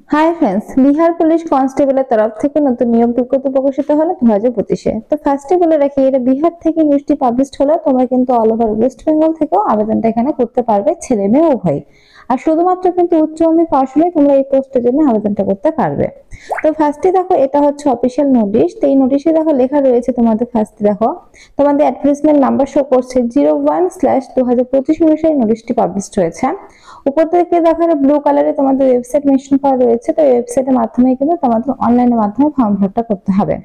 Hi friends, Bihar police কনস্টেবলের তরফ থেকে নতুন নিয়োগ বিজ্ঞপ্তি প্রকাশিত হলো 2025-এ। তো ফার্স্টে বলে রাখি, এটা বিহার থেকে নিউজটি পাবলিশড হলো। তোমরা কিন্তু অল ওভার ওয়েস্ট বেঙ্গল থেকেও আবেদনটা এখানে করতে পারবে, ছেলে মেয়ে উভয়। আর শুধুমাত্র কিন্তু উচ্চ মাধ্যমিক পাশ হলে তোমরা এই পোস্টের জন্য আবেদনটা করতে পারবে। তো ফার্স্টে দেখো, এটা হচ্ছে অফিসিয়াল নোটিশ। তো এই নোটিশে দেখো লেখা রয়েছে, তোমাদের ফার্স্টে দেখো তোমাদের অ্যাডভার্টাইজমেন্ট নাম্বার শো করছে 01/2025 অনুসারে নোটিশটি পাবলিশড হয়েছে। উপর থেকে দেখো ব্লু কালারে তোমাদের ওয়েবসাইট মেনশন করা রয়েছে। তো ওয়েবসাইটের মাধ্যমে কিন্তু তোমাদের অনলাইনের মাধ্যমে ফর্ম ফিলআপটা করতে হবে।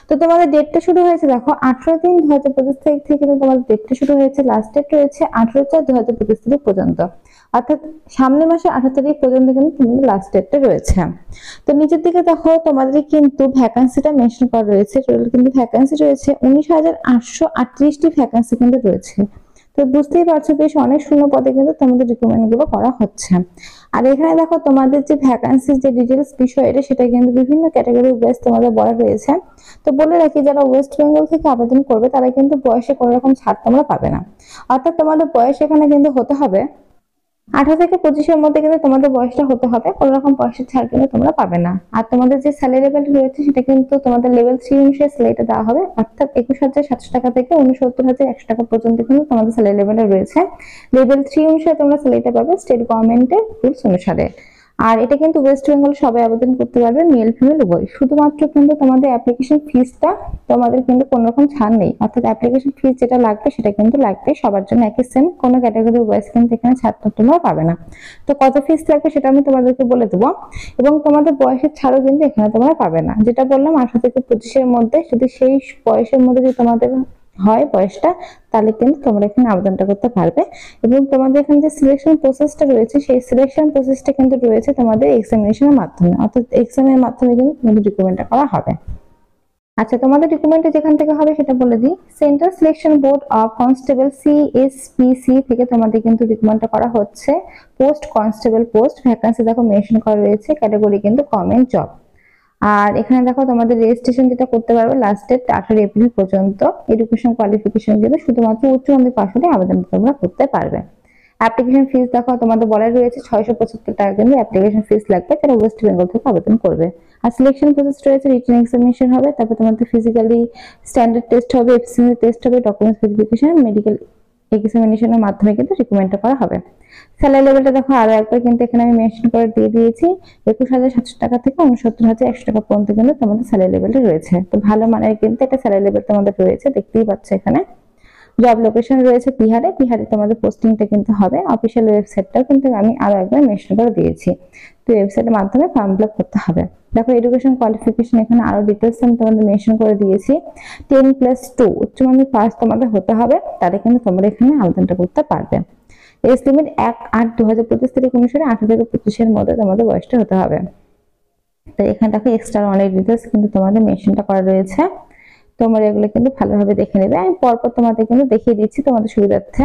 তো তোমাদের ডেটটা শুরু হয়েছে দেখো 18/3/2025 তারিখ থেকে কিন্তু তোমাদের ডেটটা শুরু হয়েছে। লাস্ট ডেট রয়েছে 18/4/2025 তারিখ পর্যন্ত, অর্থাৎ সামনের মাসে 18 তারিখ পর্যন্ত কিন্তু তোমাদের লাস্ট ডেটটা রয়েছে। তো নিচের দিকে দেখো তোমাদের কিন্তু ভ্যাকান্সিটা মেনশন করা রয়েছে। টোটাল কিন্তু ভ্যাকান্সি রয়েছে 19,838টি ভ্যাকান্সি কিন্তু রয়েছে। তো বুঝতেই পারছো বেশ অনেক শূন্য পদে কিন্তু তোমাদের রিক্রুটমেন্ট গুলো করা হচ্ছে। আর এখানে দেখো তোমাদের যে ভ্যাকান্সি যে ডিটেলস বিষয় এটা সেটা কিন্তু বিভিন্ন ক্যাটাগরি ওয়াইজ তোমাদের বলা রয়েছে। তো বলে রাখি, যারা ওয়েস্ট বেঙ্গল থেকে আবেদন করবে তারা কিন্তু বয়সে কোনো রকম ছাড় তোমরা পাবে না। অর্থাৎ তোমাদের বয়স এখানে কিন্তু হতে হবে 18 থেকে 25-এর মধ্যে, কিন্তু তোমাদের বয়সটা হতে হবে। কোনো রকম বয়সের ছাড় কিন্তু তোমরা পাবে না। আর তোমাদের যে স্যালারি লেভেল রয়েছে সেটা কিন্তু তোমাদের লেভেল 3 অনুসারে স্যালারিটা দেওয়া হবে, অর্থাৎ 21,700 টাকা থেকে 69,100 টাকা পর্যন্ত কিন্তু তোমাদের স্যালারি লেভেলে রয়েছে। লেভেল 3 অনুসারে তোমরা স্যালারিটা পাবে স্টেট গভর্নমেন্টের রুলস অনুসারে। আর এটা কিন্তু ওয়েস্ট বেঙ্গল সবাই আবেদন করতে পারবে, মেল ফিমেল উভয়। শুধুমাত্র কিন্তু তোমাদের অ্যাপ্লিকেশন ফিসটা তোমাদের কিন্তু কোনো রকম ছাড় নেই, অর্থাৎ অ্যাপ্লিকেশন ফিস যেটা লাগবে সেটা কিন্তু লাগবে সবার জন্য একই সেম। কোনো ক্যাটাগরি ওয়াইজ কিন্তু এখানে ছাড় তোমরা পাবে না। তো কত ফিস লাগবে সেটা আমি তোমাদেরকে বলে দেবো। এবং তোমাদের বয়সের ছাড়ও কিন্তু এখানে তোমরা পাবে না। যেটা বললাম 18 থেকে 25-এর মধ্যে, যদি সেই বয়সের মধ্যে যদি তোমাদের হয় বয়সটা, তাহলে কিন্তু তোমরা এখানে আবেদনটা করতে পারবে। এবং তোমাদের এখানে যে সিলেকশন প্রসেসটা রয়েছে সেই সিলেকশন প্রসেসটা কিন্তু রয়েছে তোমাদের এক্সামিনেশনের মাধ্যমে, অর্থাৎ এক্সামের মাধ্যমে কিন্তু তোমাদের রিক্রুটমেন্টটা করা হবে। আচ্ছা, তোমাদের রিক্রুটমেন্টটা যেখান থেকে হবে সেটা বলে দিই। Central selection board of constable CSPC থেকে তোমাদের কিন্তু রিক্রুটমেন্টটা করা হচ্ছে। পোস্ট কনস্টেবল পোস্ট ভ্যাকান্সি দেখো মেনশন করা রয়েছে, ক্যাটাগরি কিন্তু গভর্নমেন্ট জব। আর এখানে দেখো তোমাদের রেজিস্ট্রেশন যেটা করতে পারবে লাস্ট ডেট 18 এপ্রিল পর্যন্ত। এডুকেশন কোয়ালিফিকেশন কিন্তু শুধুমাত্র উচ্চ মাধ্যমিক পাশ হলে আবেদন তোমরা করতে পারবে। অ্যাপ্লিকেশন ফিস দেখো তোমাদের বলা রয়েছে 675 টাকা কিন্তু অ্যাপ্লিকেশন ফিস লাগবে যারা ওয়েস্ট বেঙ্গল থেকে আবেদন করবে। আর সিলেকশন প্রসেস রয়েছে, রিটেন এক্সামিনেশন হবে, তারপর তোমাদের ফিজিক্যালি স্ট্যান্ডার্ড টেস্ট হবে, এফিসিয়েন্সি টেস্ট হবে, ডকুমেন্টস ভেরিফিকেশন, মেডিকেল এক্সামিনেশনের মাধ্যমে কিন্তু রিক্রুটমেন্টটা করা হবে। স্যালারি লেভেলটা দেখো আরো একবার কিন্তু এখানে আমি মেনশন করে দিয়ে দিয়েছি। 21,700 টাকা থেকে 69,100 টাকা পর্যন্ত কিন্তু তোমাদের স্যালারি লেভেলটা রয়েছে। তো ভালো মানের কিন্তু একটা স্যালারি লেভেল তোমাদের রয়েছে, দেখতেই পাচ্ছ এখানে। জব লোকেশন রয়েছে বিহারে, বিহারে তোমাদের পোস্টিংটা কিন্তু হবে। অফিসিয়াল ওয়েবসাইটটাও কিন্তু আমি আরো একবার মেনশন করে দিয়েছি। তো ওয়েবসাইটের মাধ্যমে ফর্ম ফিল আপ করতে হবে। দেখো এডুকেশন কোয়ালিফিকেশন এখানে আরো ডিটেলস আমি তোমাদের মেনশন করে দিয়েছি। 10+2 উচ্চ মাধ্যমিক পাস তোমাদের হতে হবে, তাহলে কিন্তু তোমরা এখানে আবেদনটা করতে পারবে। এজ লিমিট 1/8/2025 তারিখ অনুসারে 18 থেকে 25-এর মধ্যে তোমাদের বয়সটা হতে হবে। তো এখানে দেখো এক্সট্রা অনেক ডিটেলস কিন্তু তোমাদের মেনশনটা করা রয়েছে। তোমরা এগুলো কিন্তু ভালোভাবে দেখে নেবে। আমি পরপর তোমাদের কিন্তু দেখিয়ে দিচ্ছি তোমাদের সুবিধার্থে।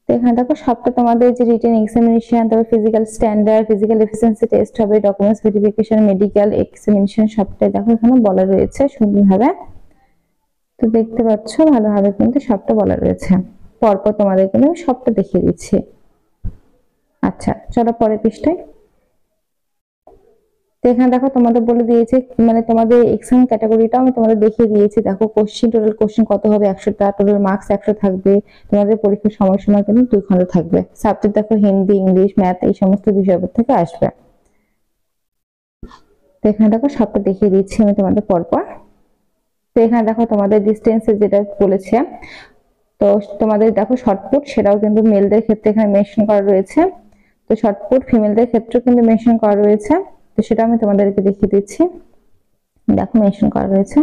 তো এখানে দেখো সবটা তোমাদের যে রিটেন এক্সামিনেশন, তারপর physical standard, physical efficiency test হবে, ডকুমেন্টস ভেরিফিকেশন, মেডিকেল এক্সামিনেশন সবটাই দেখো এখানে বলা রয়েছে সুন্দরভাবে। তো দেখতে পাচ্ছ ভালোভাবে কিন্তু সবটা বলা রয়েছে। পরপর তোমাদের কিন্তু আমি সবটা দেখিয়ে দিচ্ছি। আচ্ছা চলো পরের পৃষ্ঠায়। তো এখানে দেখো তোমাদের বলে দিয়েছে, মানে তোমাদের এক্সাম ক্যাটাগরিটাও আমি তোমাদের দেখিয়ে দিয়েছি। দেখো কোশ্চেন, টোটাল কোশ্চেন কত হবে 100টা, টোটাল মার্কস 100 থাকবে। তোমাদের পরীক্ষার সময়সীমা কিন্তু 2 খন্ড থাকবে। সাবজেক্ট দেখো হিন্দি, ইংলিশ, ম্যাথ এই সমস্ত বিষয়ের থেকে আসবে। তো এখানে দেখো সবটা দেখিয়ে দিচ্ছি আমি তোমাদের পরপর। তো এখানে দেখো তোমাদের ডিস্টেন্সে যেটা বলেছে, তো তোমাদের দেখো শর্টপুট সেটাও কিন্তু মেলদের ক্ষেত্রে এখানে মেনশন করা রয়েছে। তো শর্টপুট ফিমেলদের ক্ষেত্রেও কিন্তু মেনশন করা রয়েছে। তো সেটা আমি তোমাদেরকে দেখিয়ে দিচ্ছি, দেখো মেনশন করা রয়েছে।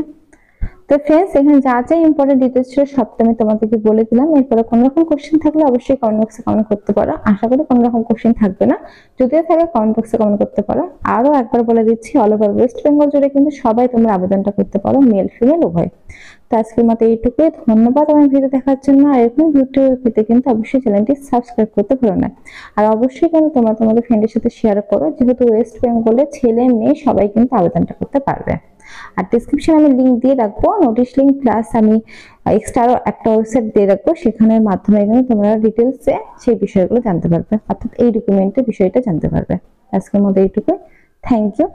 তো ফ্রেন্ডস এখানে যা যা ইম্পর্টেন্ট ডিটেলস ছিল সবটা আমি তোমাদেরকে বলে দিলাম। এরপরে কোনো রকম কোশ্চেন থাকলে অবশ্যই কমেন্ট বক্সে কমেন্ট করতে পারো। আশা করি কোনো রকম কোশ্চেন থাকবে না, যদিও থাকে কমেন্ট বক্সে কমেন্ট করতে পারো। আরো একবার বলে দিচ্ছি, অল ওভার ওয়েস্ট বেঙ্গল জুড়ে কিন্তু সবাই তোমরা আবেদনটা করতে পারো, মেল ফিমেল উভয়। তো আজকের মতো এইটুকুই, ধন্যবাদ আমার ভিডিও দেখার জন্য। আর এরকম ভিডিও পেতে কিন্তু অবশ্যই চ্যানেলটি সাবস্ক্রাইব করতে ভুলো না। আর অবশ্যই কিন্তু তোমরা তোমাদের ফ্রেন্ডের সাথে শেয়ার করো, যেহেতু ওয়েস্ট বেঙ্গলে ছেলে মেয়ে সবাই কিন্তু আবেদনটা করতে পারবে। আর ডেসক্রিপশনে আমি লিংক দিয়ে রাখবো, নোটিশ লিংক প্লাস আমি এক্সট্রা একটা ওয়েবসাইট দিয়ে রাখবো, সেখানের মাধ্যমে কিন্তু তোমরা ডিটেলসে সেই বিষয়গুলো জানতে পারবে, অর্থাৎ এই ডকুমেন্টের বিষয়টা জানতে পারবে। আজকের মতো এইটুকু, থ্যাংক ইউ।